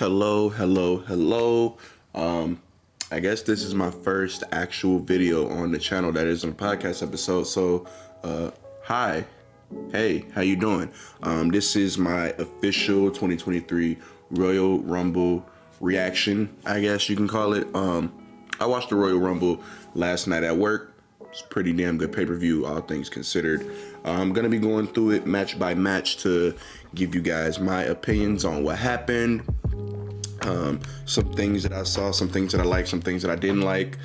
Hello, hello, hello. I guess this is my first actual video on the channel that isn't a podcast episode. So, hi, hey, how you doing? This is my official 2023 Royal Rumble reaction, I guess you can call it. I watched the Royal Rumble last night at work. It's a pretty damn good pay-per-view, all things considered. I'm gonna be going through it match by match to give you guys my opinions on what happened. Some things that I saw, some things that I liked, some things that I didn't like,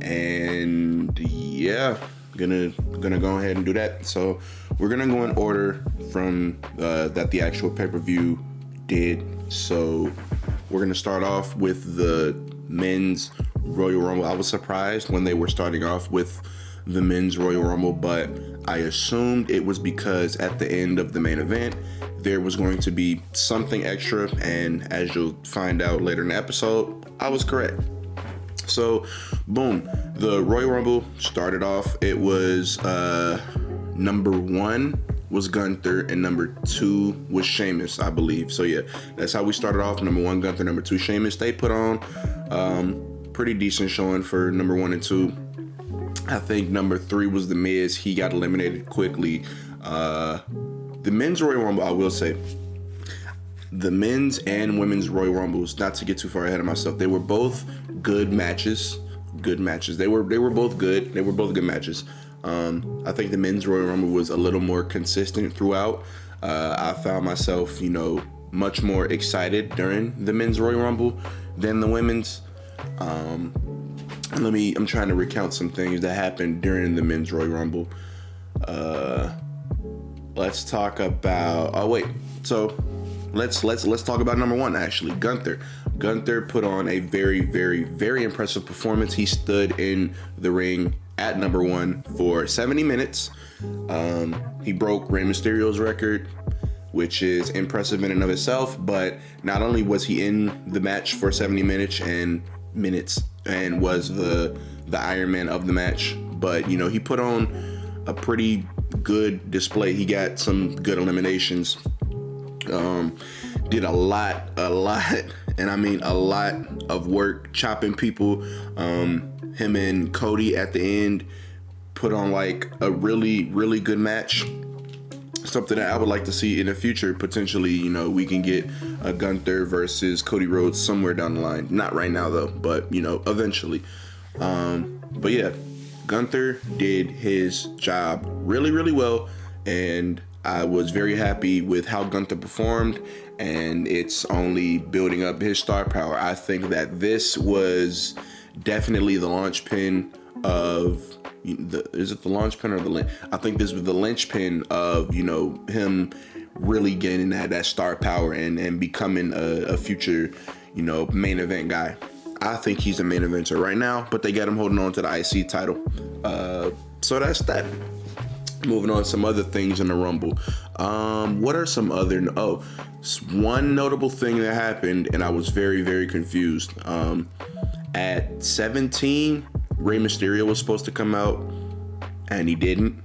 and yeah, gonna go ahead and do that. So we're gonna go in order from that the actual pay-per-view did. So we're gonna start off with the men's Royal Rumble. I was surprised when they were starting off with the men's Royal Rumble, but I assumed it was because at the end of the main event there was going to be something extra, and as you'll find out later in the episode, I was correct. So boom, the Royal Rumble started off. It was number 1 was Gunther and number 2 was Sheamus, I believe. So yeah, that's how we started off. Number 1 Gunther, number 2 Sheamus. They put on pretty decent showing for number 1 and 2. I think number 3 was The Miz. He got eliminated quickly. The men's Royal Rumble, I will say, the men's and women's Royal Rumbles, not to get too far ahead of myself, they were both good matches. Good matches. They were both good. They were both good matches. I think the men's Royal Rumble was a little more consistent throughout. I found myself, much more excited during the men's Royal Rumble than the women's. I'm trying to recount some things that happened during the men's Royal Rumble. Let's talk about. So let's talk about number 1 actually. Gunther. Gunther put on a very, very, very impressive performance. He stood in the ring at number 1 for 70 minutes. He broke Rey Mysterio's record, which is impressive in and of itself. But not only was he in the match for 70 minutes and was the Iron Man of the match, but he put on a pretty good display. He got some good eliminations. Did a lot, and I mean a lot of work chopping people. Him and Cody at the end put on like a really, really good match. Something that I would like to see in the future. Potentially, we can get a Gunther versus Cody Rhodes somewhere down the line. Not right now though, but eventually. But yeah, Gunther did his job really, really well, and I was very happy with how Gunther performed, and it's only building up his star power. I think that this was definitely the linchpin of is it the linchpin or the I think this was the linchpin of him really gaining that star power and becoming a future main event guy. I think he's a main eventer right now, but they got him holding on to the IC title. So that's that. Moving on to some other things in the Rumble. What are some other... one notable thing that happened, and I was very, very confused. At 17, Rey Mysterio was supposed to come out, and he didn't.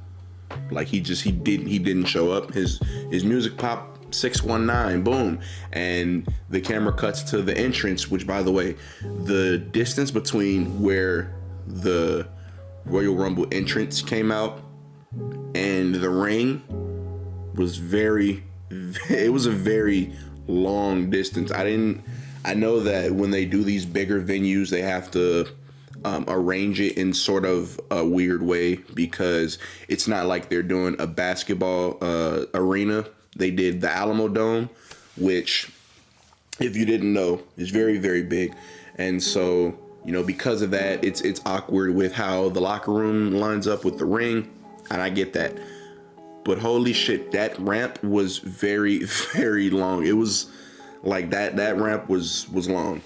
Like, he didn't show up. His music popped. 619, boom, and the camera cuts to the entrance, which, by the way, the distance between where the Royal Rumble entrance came out and the ring was it was a very long distance. I know that when they do these bigger venues, they have to arrange it in sort of a weird way, because it's not like they're doing a basketball arena. They did the Alamo Dome, which, if you didn't know, is very, very big. And so, because of that, it's awkward with how the locker room lines up with the ring, and I get that. But holy shit, that ramp was very, very long. It was like that ramp was long.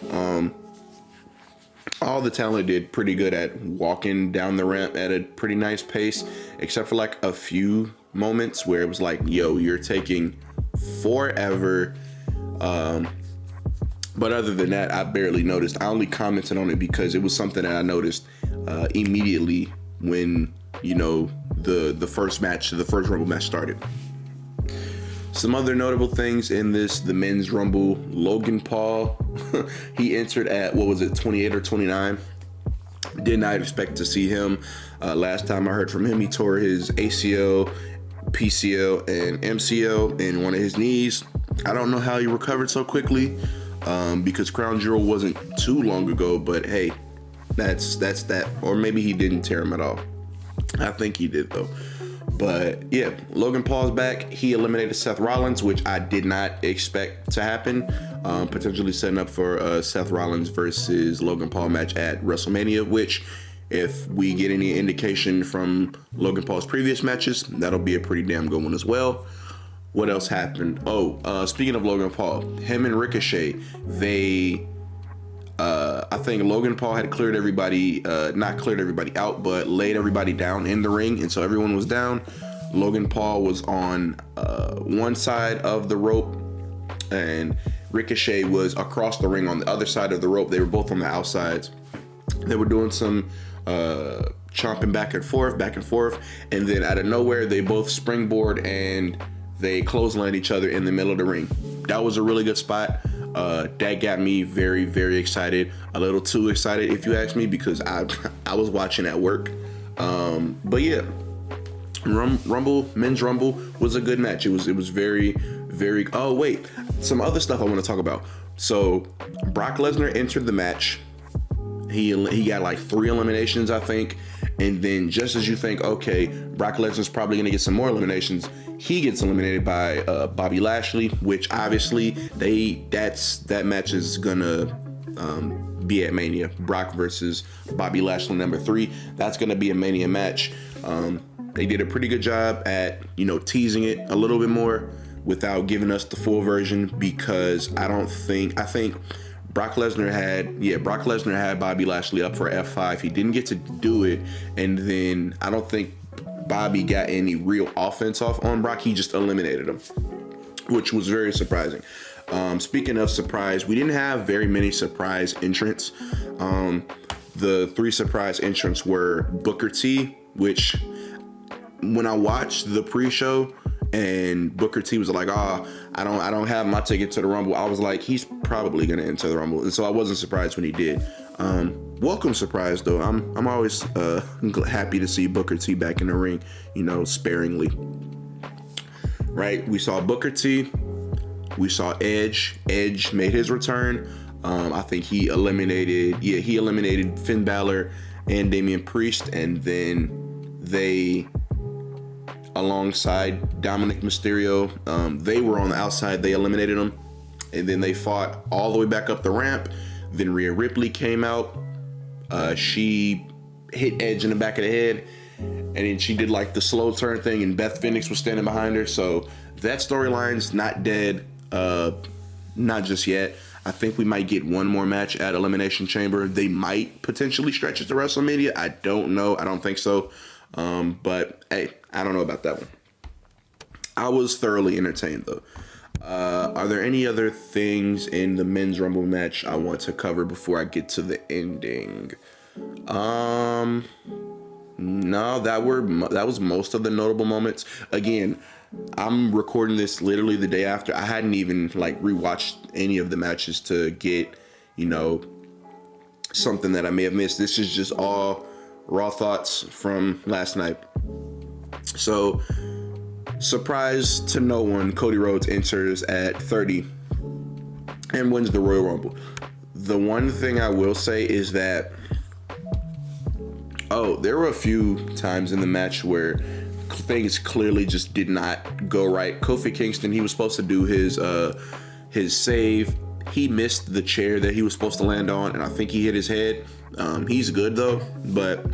All the talent did pretty good at walking down the ramp at a pretty nice pace, except for like a few moments where it was like, yo, you're taking forever. But other than that, I barely noticed. I only commented on it because it was something that I noticed immediately when the first Rumble match started. Some other notable things in the men's rumble: Logan Paul, he entered at, what was it, 28 or 29. Did not expect to see him. Last time I heard from him, he tore his ACL, PCL, and MCL in one of his knees. I don't know how he recovered so quickly, because Crown Jewel wasn't too long ago, but hey, that's that. Or maybe he didn't tear him at all. I think he did though. But yeah, Logan Paul's back. He eliminated Seth Rollins, which I did not expect to happen. Potentially setting up for a Seth Rollins versus Logan Paul match at WrestleMania, which, if we get any indication from Logan Paul's previous matches, that'll be a pretty damn good one as well. What else happened? Speaking of Logan Paul, him and Ricochet, I think Logan Paul had cleared everybody, not cleared everybody out, but laid everybody down in the ring. And so everyone was down. Logan Paul was on one side of the rope, and Ricochet was across the ring on the other side of the rope. They were both on the outsides. They were doing some chomping back and forth. And then out of nowhere, they both springboard and they clothesline each other in the middle of the ring. That was a really good spot. That got me very, very excited. A little too excited, if you ask me, because I was watching at work. But yeah, men's rumble was a good match. It was very, very. Oh wait, some other stuff I want to talk about. So Brock Lesnar entered the match. He got like 3 eliminations, I think. And then just as you think, okay, Brock Lesnar's probably going to get some more eliminations, he gets eliminated by Bobby Lashley, which obviously that match is going to be at Mania. Brock versus Bobby Lashley number 3. That's going to be a Mania match. They did a pretty good job at, teasing it a little bit more without giving us the full version, because I think Brock Lesnar had Bobby Lashley up for F5. He didn't get to do it, and then I don't think Bobby got any real offense off on Brock. He just eliminated him, which was very surprising. Speaking of surprise, we didn't have very many surprise entrants. The 3 surprise entrants were Booker T, which when I watched the pre-show and Booker T was like, I don't have my ticket to the Rumble, I was like, he's probably gonna enter the Rumble, and so I wasn't surprised when he did. Welcome surprise though. I'm always happy to see Booker T back in the ring, sparingly. Right? We saw Booker T. We saw Edge. Edge made his return. I think he eliminated Finn Balor and Damian Priest, and then they, alongside Dominic Mysterio, they were on the outside. They eliminated him, and then they fought all the way back up the ramp. Then Rhea Ripley came out. She hit Edge in the back of the head, and then she did like the slow turn thing, and Beth Phoenix was standing behind her. So that storyline's not dead, not just yet. I think we might get one more match at Elimination Chamber. They might potentially stretch it to WrestleMania. I don't know. I don't think so. But hey, I don't know about that one. I was thoroughly entertained though. Are there any other things in the men's Rumble match I want to cover before I get to the ending? No, that was most of the notable moments. Again, I'm recording this literally the day after. I hadn't even rewatched any of the matches to get, something that I may have missed. This is just all raw thoughts from last night. So, surprise to no one, Cody Rhodes enters at 30 and wins the Royal Rumble. The one thing I will say is that, there were a few times in the match where things clearly just did not go right. Kofi Kingston, he was supposed to do his save. He missed the chair that he was supposed to land on, and I think he hit his head. He's good though, but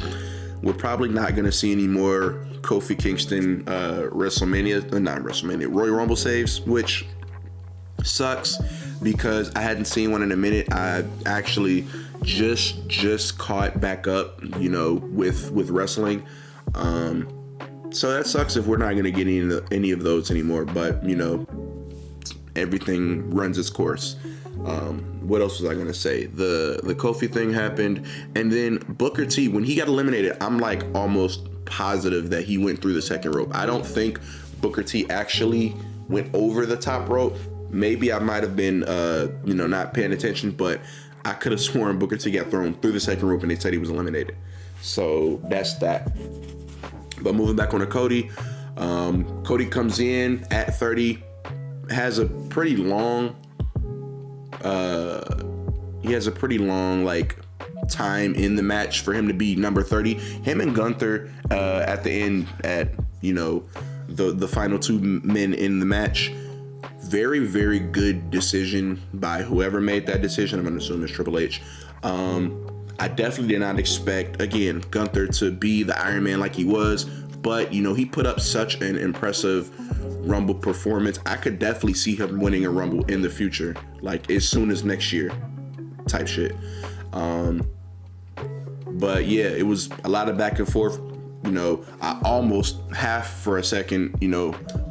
we're probably not going to see any more Kofi Kingston Royal Rumble saves, which sucks because I hadn't seen one in a minute. I actually just caught back up, with wrestling. So that sucks if we're not going to get any of those anymore, but everything runs its course. What else was I gonna say? The Kofi thing happened, and then Booker T, when he got eliminated, I'm almost positive that he went through the second rope. I don't think Booker T actually went over the top rope. Maybe I might have been, not paying attention, but I could have sworn Booker T got thrown through the second rope and they said he was eliminated. So that's that. But moving back on to Cody. Cody comes in at 30, has a pretty long, time in the match for him to be number 30. Him and Gunther at the end at, the final two men in the match. Very, very good decision by whoever made that decision. I'm going to assume it's Triple H. I definitely did not expect, again, Gunther to be the Iron Man like he was. But, he put up such an impressive Rumble performance. I could definitely see him winning a Rumble in the future. Like, as soon as next year type shit. But, yeah, it was a lot of back and forth. I almost half for a second,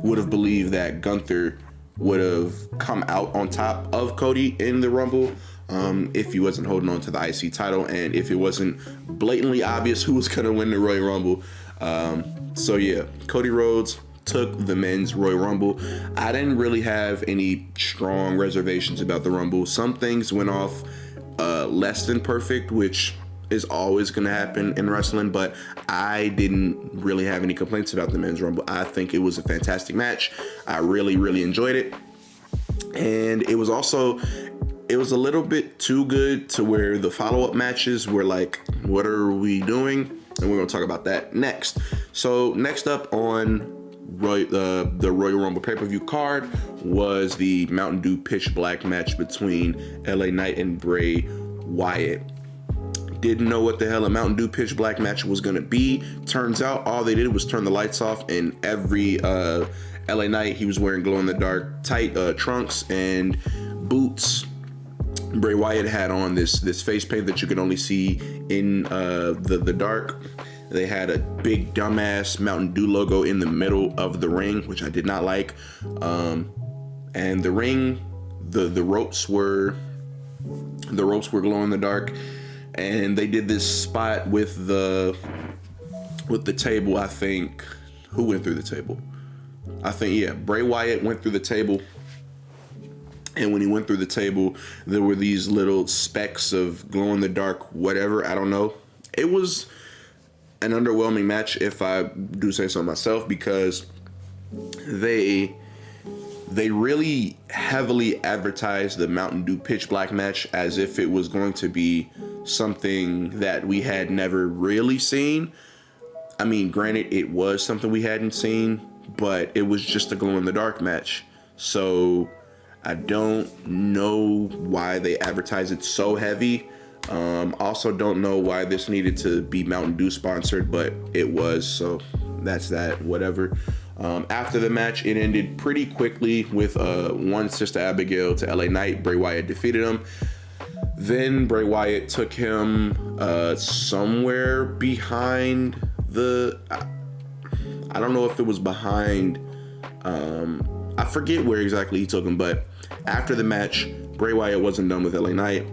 would have believed that Gunther would have come out on top of Cody in the Rumble if he wasn't holding on to the IC title and if it wasn't blatantly obvious who was going to win the Royal Rumble. So yeah, Cody Rhodes took the men's Royal Rumble. I didn't really have any strong reservations about the Rumble. Some things went off less than perfect, which is always going to happen in wrestling, but I didn't really have any complaints about the men's Rumble. I think it was a fantastic match. I really, really enjoyed it. And it was a little bit too good to where the follow-up matches were like, what are we doing? And we're going to talk about that next. So next up on the Royal Rumble pay-per-view card was the Mountain Dew Pitch Black match between LA Knight and Bray Wyatt. Didn't know what the hell a Mountain Dew Pitch Black match was going to be. Turns out all they did was turn the lights off, and every LA Knight, he was wearing glow-in-the-dark tight trunks and boots. Bray Wyatt had on this face paint that you could only see in the dark. They had a big dumbass Mountain Dew logo in the middle of the ring, which I did not like. And the ring, the ropes were glow in the dark. And they did this spot with the table. I think, who went through the table? Bray Wyatt went through the table. And when he went through the table, there were these little specks of glow in the dark, whatever. I don't know. It was an underwhelming match, if I do say so myself, because they really heavily advertised the Mountain Dew Pitch Black match as if it was going to be something that we had never really seen. I mean, granted, it was something we hadn't seen, but it was just a glow-in-the-dark match. So I don't know why they advertised it so heavy. Also don't know why this needed to be Mountain Dew sponsored, but it was, so that's that, whatever. After the match, it ended pretty quickly with one Sister Abigail to LA Knight. Bray Wyatt defeated him. Then Bray Wyatt took him somewhere behind I don't know if it was behind, I forget where exactly he took him, but after the match, Bray Wyatt wasn't done with LA Knight.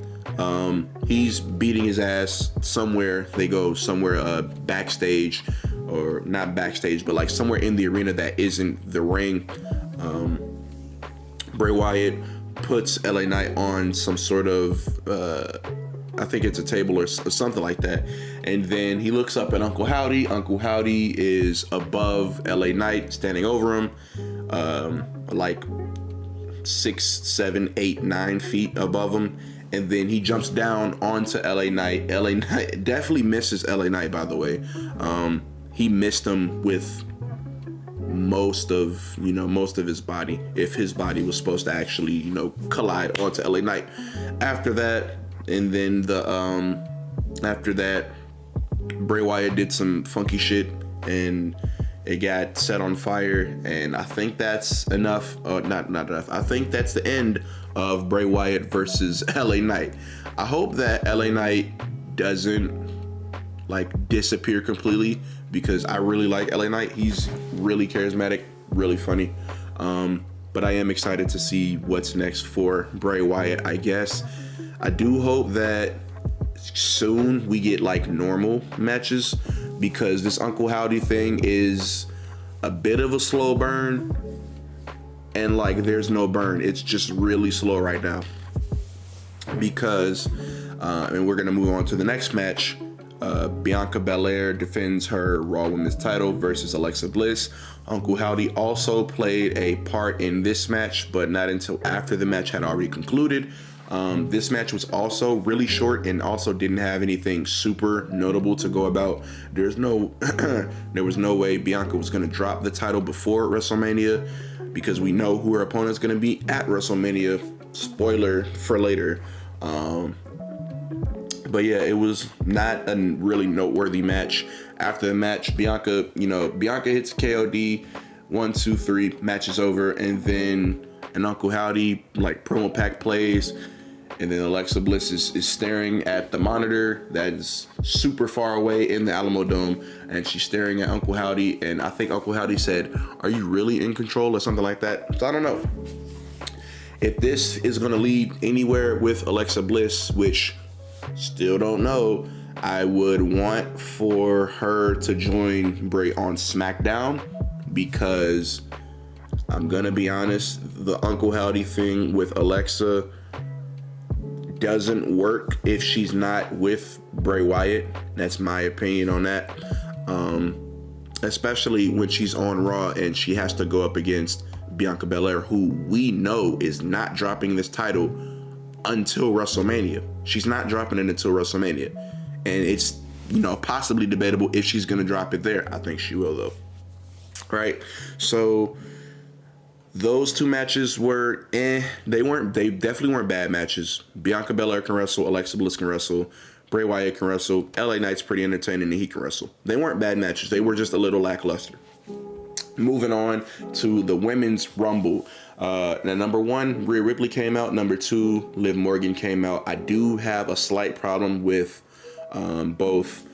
He's beating his ass somewhere. They go somewhere backstage, or not backstage, but like somewhere in the arena that isn't the ring. Bray Wyatt puts LA Knight on some sort of, I think it's a table or something like that. And then he looks up at Uncle Howdy. Uncle Howdy is above LA Knight, standing over him, like 6, 7, 8, 9 feet above him. And then he jumps down onto LA Knight. LA Knight definitely misses LA Knight, by the way. He missed him with most of his body, if his body was supposed to actually, collide onto LA Knight. After that, Bray Wyatt did some funky shit and it got set on fire, and I think that's enough. Not enough. I think that's the end of Bray Wyatt versus LA Knight. I hope that LA Knight doesn't disappear completely, because I really like LA Knight. He's really charismatic, really funny. But I am excited to see what's next for Bray Wyatt, I guess. I do hope that soon we get normal matches, because this Uncle Howdy thing is a bit of a slow burn, and like there's no burn. It's just really slow right now because, and we're gonna move on to the next match. Bianca Belair defends her Raw Women's title versus Alexa Bliss. Uncle Howdy also played a part in this match, but not until after the match had already concluded. This match was also really short and also didn't have anything super notable to go about. There was no way Bianca was going to drop the title before WrestleMania because we know who her opponent's going to be at WrestleMania. Spoiler for later. But yeah, it was not a really noteworthy match. After the match, Bianca hits KOD, 1, 2, 3, match is over, and then an Uncle Howdy like promo pack plays, and then Alexa Bliss is staring at the monitor that is super far away in the Alamo Dome, and she's staring at Uncle Howdy, and I think Uncle Howdy said, "Are you really in control?" or something like that. So I don't know if this is gonna lead anywhere with Alexa Bliss, which still don't know. I would want for her to join Bray on SmackDown because I'm gonna be honest, the Uncle Howdy thing with Alexa doesn't work if she's not with Bray Wyatt. That's my opinion on that. Especially when she's on Raw and she has to go up against Bianca Belair, who we know is not dropping this title until WrestleMania. She's not dropping it until WrestleMania. And it's, possibly debatable if she's going to drop it there. I think she will, though. Right? So those two matches were they definitely weren't bad matches. Bianca Belair can wrestle, Alexa Bliss can wrestle, Bray Wyatt can wrestle, LA Knight's pretty entertaining and he can wrestle. They weren't bad matches. They were just a little lackluster. Moving on to the Women's Rumble. Now, number 1, Rhea Ripley came out. Number 2, Liv Morgan came out. I do have a slight problem with both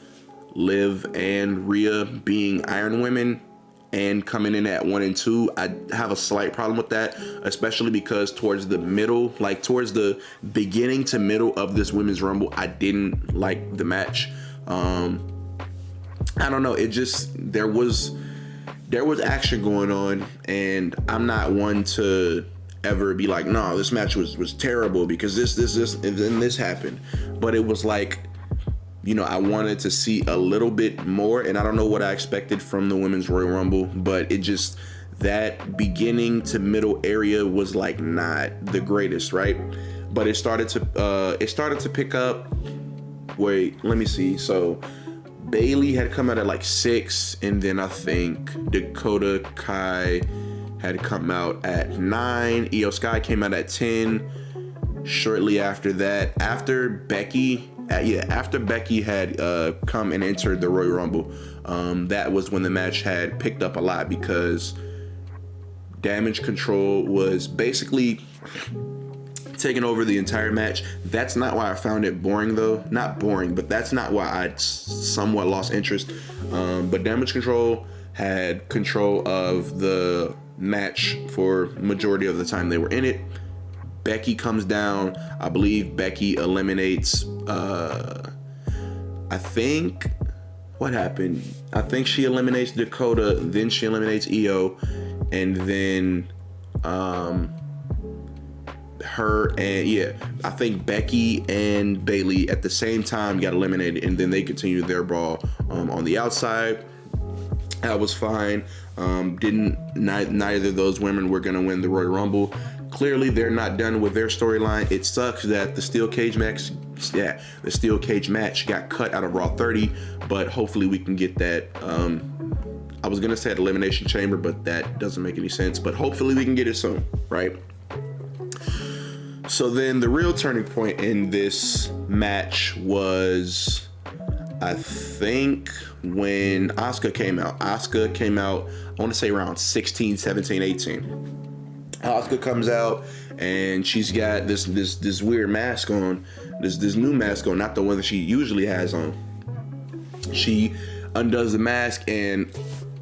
Liv and Rhea being Iron Women and coming in at 1 and 2. I have a slight problem with that, especially because towards the beginning to middle of this Women's Rumble, I didn't like the match. I don't know. It just, there was action going on, and I'm not one to ever be like, no, this match was terrible because this, and then this happened. But it was like, I wanted to see a little bit more, and I don't know what I expected from the Women's Royal Rumble, but it just, that beginning to middle area was like not the greatest, right? But it started to pick up. Wait, let me see. So Bayley had come out at like 6, and then I think Dakota Kai had come out at 9. Io Sky came out at 10. Shortly after that, after Becky had come and entered the Royal Rumble, that was when the match had picked up a lot because Damage Control was basically taking over the entire match. That's not why I found it boring, though. Not boring, but that's not why I somewhat lost interest. But Damage Control had control of the match for majority of the time they were in it. Becky comes down. I believe Becky eliminates, I think, what happened? I think she eliminates Dakota, then she eliminates Io, and then I think Becky and Bayley at the same time got eliminated, and then they continued their brawl on the outside. That was fine. Neither of those women were going to win the Royal Rumble. Clearly, they're not done with their storyline. It sucks that the steel cage match got cut out of Raw 30, but hopefully we can get that. I was going to say at Elimination Chamber, but that doesn't make any sense. But hopefully we can get it soon, right? So then the real turning point in this match was, I think, when Asuka came out. Asuka came out, I want to say around 16, 17, 18. Asuka comes out and she's got this weird mask on, this new mask on, not the one that she usually has on. She undoes the mask and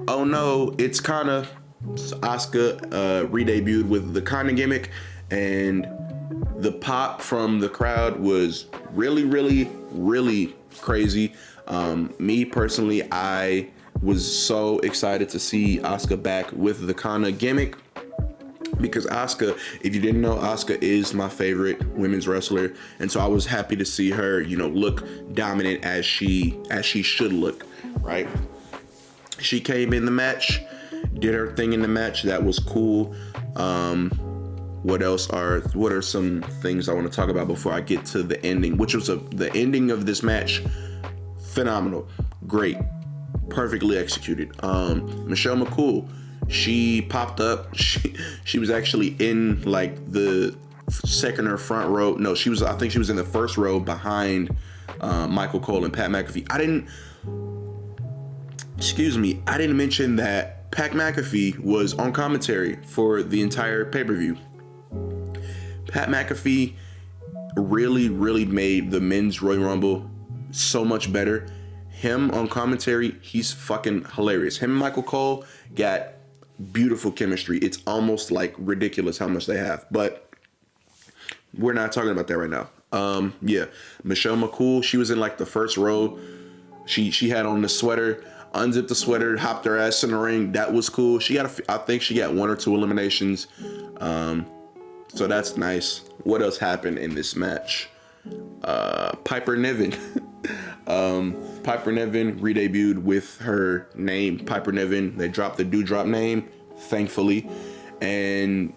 oh no, it's Kana. Asuka re-debuted with the Kana gimmick, and the pop from the crowd was really, really, really crazy. Me personally, I was so excited to see Asuka back with the Kana gimmick because Asuka, if you didn't know, Asuka is my favorite women's wrestler, and so I was happy to see her, look dominant as she should look, right? She came in the match, did her thing in the match. That was cool. What are some things I want to talk about before I get to the ending, which was the ending of this match? Phenomenal, great, perfectly executed. Michelle McCool, she popped up. She was actually in like the second or front row. No, I think she was in the first row behind Michael Cole and Pat McAfee. I didn't mention that Pat McAfee was on commentary for the entire pay-per-view. Pat McAfee really, really made the men's Royal Rumble so much better. Him on commentary, he's fucking hilarious. Him and Michael Cole got beautiful chemistry. It's almost like ridiculous how much they have, but we're not talking about that right now. Michelle McCool, she was in like the first row. She had on the sweater, unzipped the sweater, hopped her ass in the ring. That was cool. I think she got 1 or 2 eliminations. So that's nice. What else happened in this match? Piper Niven. Piper Niven re-debuted with her name, Piper Niven. They dropped the Doudrop name, thankfully. And,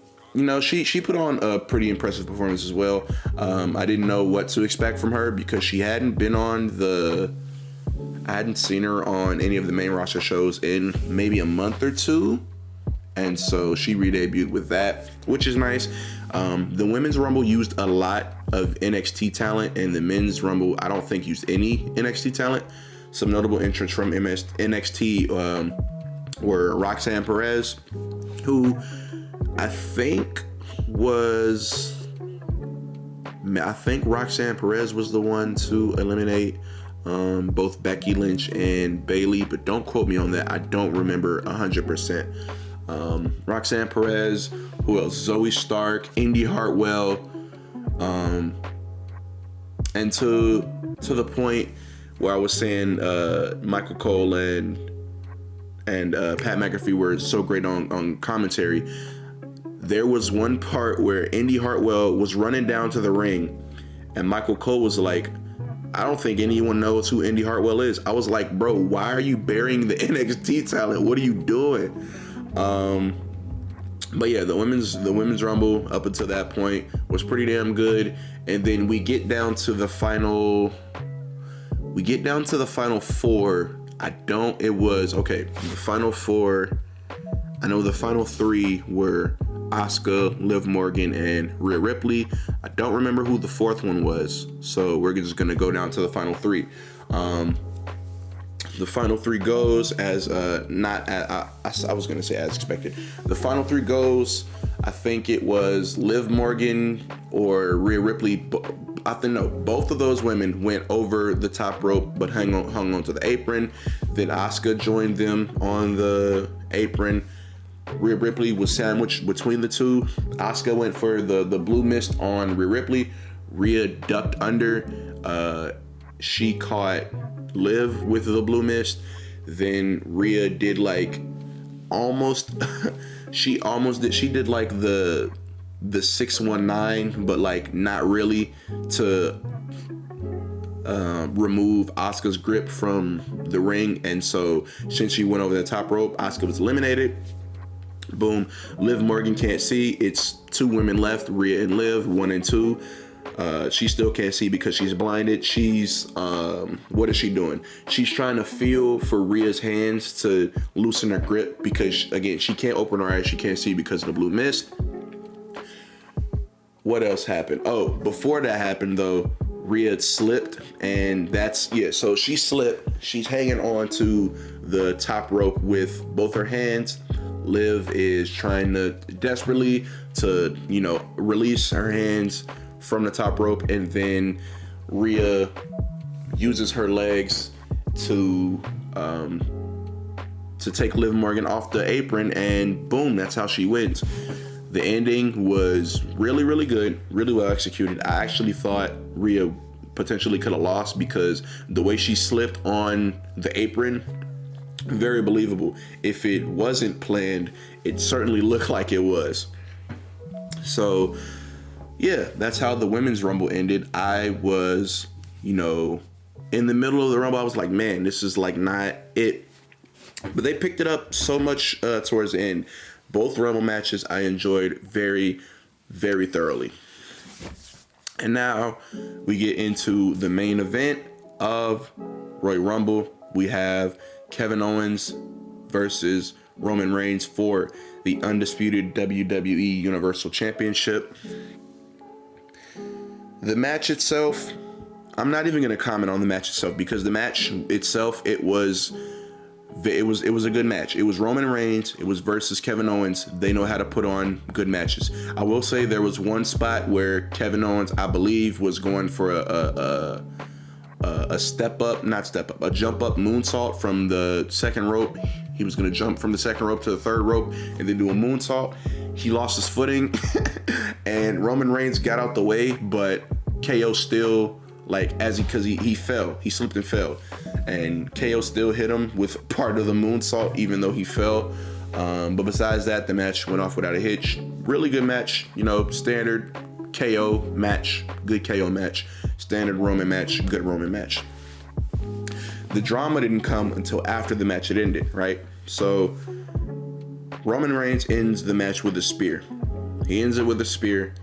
she put on a pretty impressive performance as well. I didn't know what to expect from her because she hadn't been I hadn't seen her on any of the main roster shows in maybe a month or two. And so she re-debuted with that, which is nice. The Women's Rumble used a lot of NXT talent, and the Men's Rumble, I don't think, used any NXT talent. Some notable entrants from NXT were Roxanne Perez, who I think Roxanne Perez was the one to eliminate both Becky Lynch and Bayley, but don't quote me on that. I don't remember 100%. Roxanne Perez, who else? Zoe Stark, Indy Hartwell, and to the point where I was saying Michael Cole and Pat McAfee were so great on commentary. There was one part where Indy Hartwell was running down to the ring, and Michael Cole was like, I don't think anyone knows who Indy Hartwell is. I was like, bro, why are you burying the NXT talent? What are you doing? But yeah, the women's Rumble up until that point was pretty damn good. And then we get down to the final four. The final four. I know the final 3 were Asuka, Liv Morgan, and Rhea Ripley. I don't remember who the 4th one was, so we're just gonna go down to the final 3. The final 3 goes as I was gonna say as expected. The final 3 goes. I think it was Liv Morgan or Rhea Ripley. I think no, both of those women went over the top rope, but hung on to the apron. Then Asuka joined them on the apron. Rhea Ripley was sandwiched between the two. Asuka went for the blue mist on Rhea Ripley. Rhea ducked under. She caught Liv with the blue mist. Then Rhea did like she did like the 619, but like not really, to remove Asuka's grip from the ring. And so since she went over the top rope, Asuka was eliminated. Boom. Liv Morgan can't see. It's 2 women left, Rhea and Liv, 1 and 2. She still can't see because she's blinded. She's what is she doing? She's trying to feel for Rhea's hands to loosen her grip because, again, she can't open her eyes. She can't see because of the blue mist. What else happened? Oh, before that happened though, Rhea slipped, and so she slipped. She's hanging on to the top rope with both her hands. Liv is trying to desperately to, release her hands from the top rope, and then Rhea uses her legs to take Liv Morgan off the apron, and boom, that's how she wins. The ending was really, really good, really well executed. I actually thought Rhea potentially could have lost because the way she slipped on the apron, very believable. If it wasn't planned, it certainly looked like it was. So yeah, that's how the women's Rumble ended. I was, in the middle of the Rumble, I was like, man, this is like not it. But they picked it up so much towards the end. Both Rumble matches I enjoyed very, very thoroughly. And now we get into the main event of Royal Rumble. We have Kevin Owens versus Roman Reigns for the undisputed WWE Universal Championship. The match itself, I'm not even going to comment on the match itself, because the match itself, it was a good match. It was Roman Reigns. It was versus Kevin Owens. They know how to put on good matches. I will say there was one spot where Kevin Owens, I believe, was going for a jump up moonsault from the second rope. He was going to jump from the second rope to the third rope and then do a moonsault. He lost his footing and Roman Reigns got out the way, but KO still, because he fell, he slipped and fell, and KO still hit him with part of the moonsault even though he fell. But besides that, the match went off without a hitch. Really good match, standard KO match, good KO match, standard Roman match, good Roman match. The drama didn't come until after the match had ended, right? So Roman Reigns ends the match with a spear. He ends it with a spear,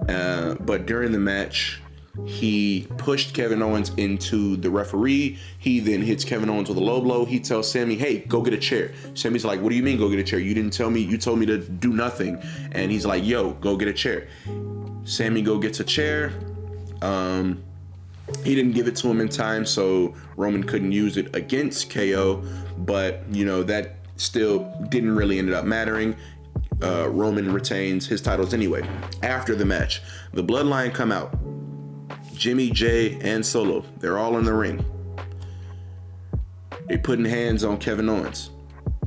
but during the match, he pushed Kevin Owens into the referee. He then hits Kevin Owens with a low blow. He tells Sammy, hey, go get a chair. Sammy's like, what do you mean go get a chair? You didn't tell me. You told me to do nothing. And he's like, yo, go get a chair. Sammy gets a chair. He didn't give it to him in time, so Roman couldn't use it against KO. But, that still didn't really end up mattering. Roman retains his titles anyway. After the match, the Bloodline come out. Jimmy, Jay, and Solo, they're all in the ring. They putting hands on Kevin Owens.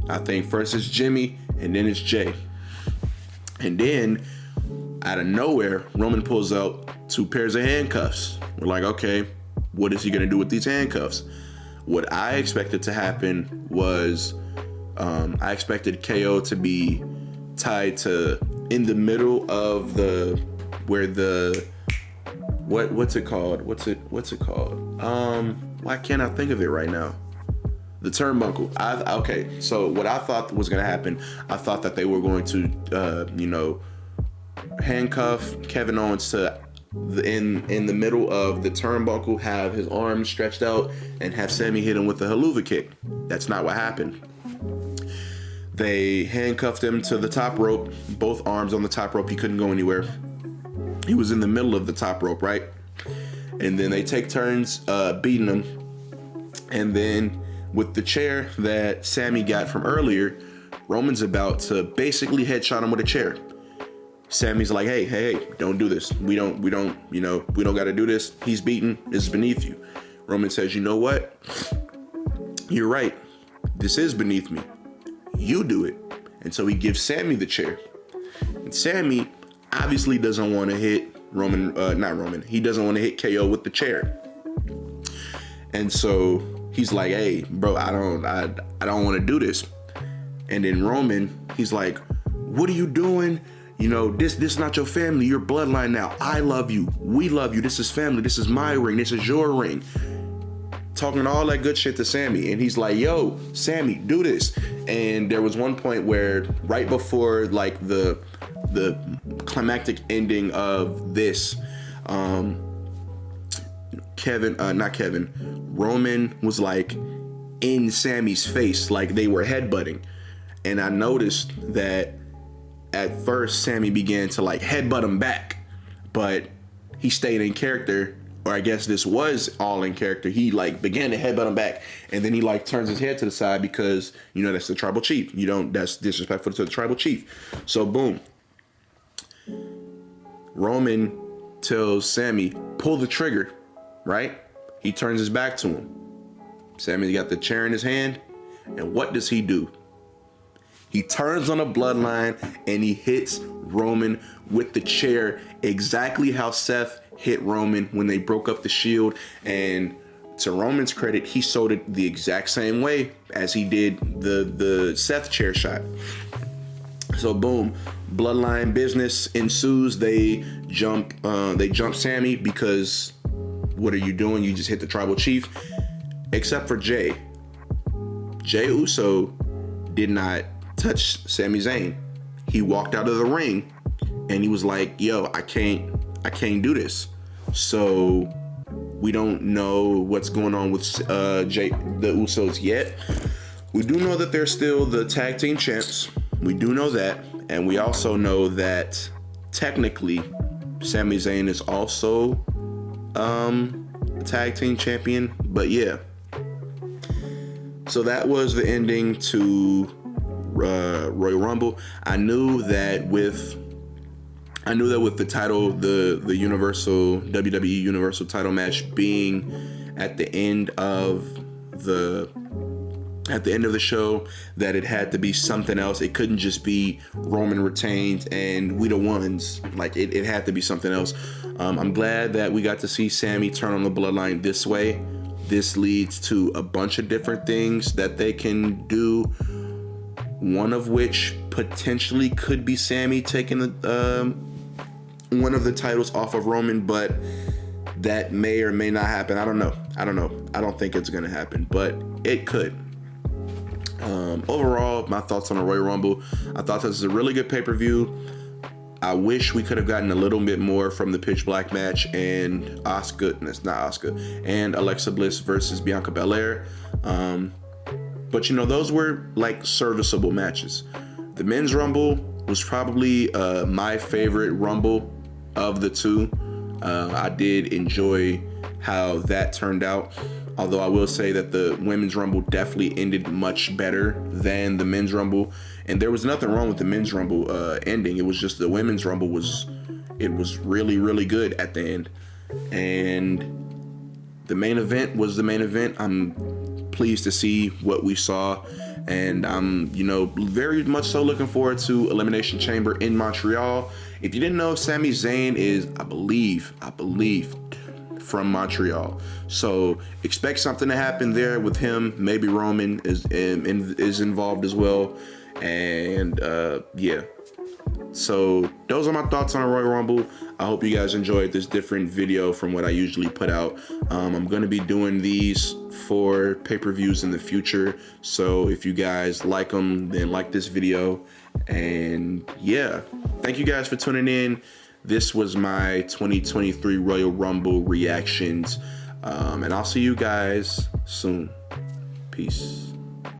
I think first it's Jimmy, and then it's Jay. And then, out of nowhere, Roman pulls out 2 pairs of handcuffs. We're like, okay, what is he gonna do with these handcuffs? What I expected to happen was, I expected KO to be tied to in the middle of what's it called? Why can't I think of it right now? The turnbuckle. Okay, so what I thought was gonna happen, I thought that they were going to, handcuff Kevin Owens to in the middle of the turnbuckle, have his arms stretched out, and have Sammy hit him with the haluva kick. That's not what happened. They handcuffed him to the top rope, both arms on the top rope. He couldn't go anywhere. He was in the middle of the top rope, right? And then they take turns beating him. And then with the chair that Sammy got from earlier, Roman's about to basically headshot him with a chair. Sammy's like, hey, don't do this. We don't got to do this. He's beaten. This is beneath you. Roman says, you know what? You're right. This is beneath me. You do it. And so he gives Sammy the chair. And Sammy obviously doesn't want to hit he doesn't want to hit KO with the chair. And so he's like, hey, bro, I don't want to do this. And then Roman, he's like, what are you doing? This is not your family. You're bloodline now. I love you. We love you. This is family. This is my ring. This is your ring. Talking all that good shit to Sammy. And he's like, yo, Sammy, do this. And there was one point where right before the climactic ending of this, Roman was like in Sammy's face, like they were headbutting. And I noticed that at first Sammy began to headbutt him back, but he stayed in character, or I guess this was all in character. He began to headbutt him back, and then he turns his head to the side because that's the tribal chief. That's disrespectful to the tribal chief. So boom, Roman tells Sammy, pull the trigger, right? He turns his back to him. Sammy's got the chair in his hand, and what does he do? He turns on a Bloodline and he hits Roman with the chair, exactly how Seth hit Roman when they broke up the Shield. And to Roman's credit, he sold it the exact same way as he did the Seth chair shot. So boom, bloodline business ensues. They jump Sammy because what are you doing? You just hit the tribal chief. Except for Jey. Jey Uso did not touch Sami Zayn. He walked out of the ring and he was like, yo, I can't do this. So we don't know what's going on with the Usos yet. We do know that they're still the tag team champs. We do know that. And we also know that technically Sami Zayn is also a tag team champion. But yeah. So that was the ending to Royal Rumble. I knew that with the title, the Universal WWE Universal title match being at the end of the show, that it had to be something else. It couldn't just be Roman retained and we the ones. Like it had to be something else. I'm glad that we got to see Sammy turn on the bloodline this way. This leads to a bunch of different things that they can do. One of which potentially could be Sammy taking one of the titles off of Roman, but that may or may not happen. I don't know. I don't think it's gonna happen, but it could. Overall, my thoughts on the Royal Rumble. I thought this was a really good pay-per-view. I wish we could have gotten a little bit more from the Pitch Black match and and Alexa Bliss versus Bianca Belair. But those were like serviceable matches. The Men's Rumble was probably my favorite Rumble of the two. I did enjoy how that turned out. Although I will say that the Women's Rumble definitely ended much better than the Men's Rumble. And there was nothing wrong with the Men's Rumble ending. It was just the Women's Rumble was really, really good at the end. And the main event was the main event. I'm pleased to see what we saw. And I'm, very much so looking forward to Elimination Chamber in Montreal. If you didn't know, Sami Zayn is, I believe, from Montreal. So expect something to happen there with him. Maybe Roman is involved as well. And yeah. So those are my thoughts on the Royal Rumble. I hope you guys enjoyed this different video from what I usually put out. I'm going to be doing these for pay-per-views in the future. So if you guys like them, then like this video. And yeah, thank you guys for tuning in. This was my 2023 Royal Rumble reactions. And I'll see you guys soon. Peace.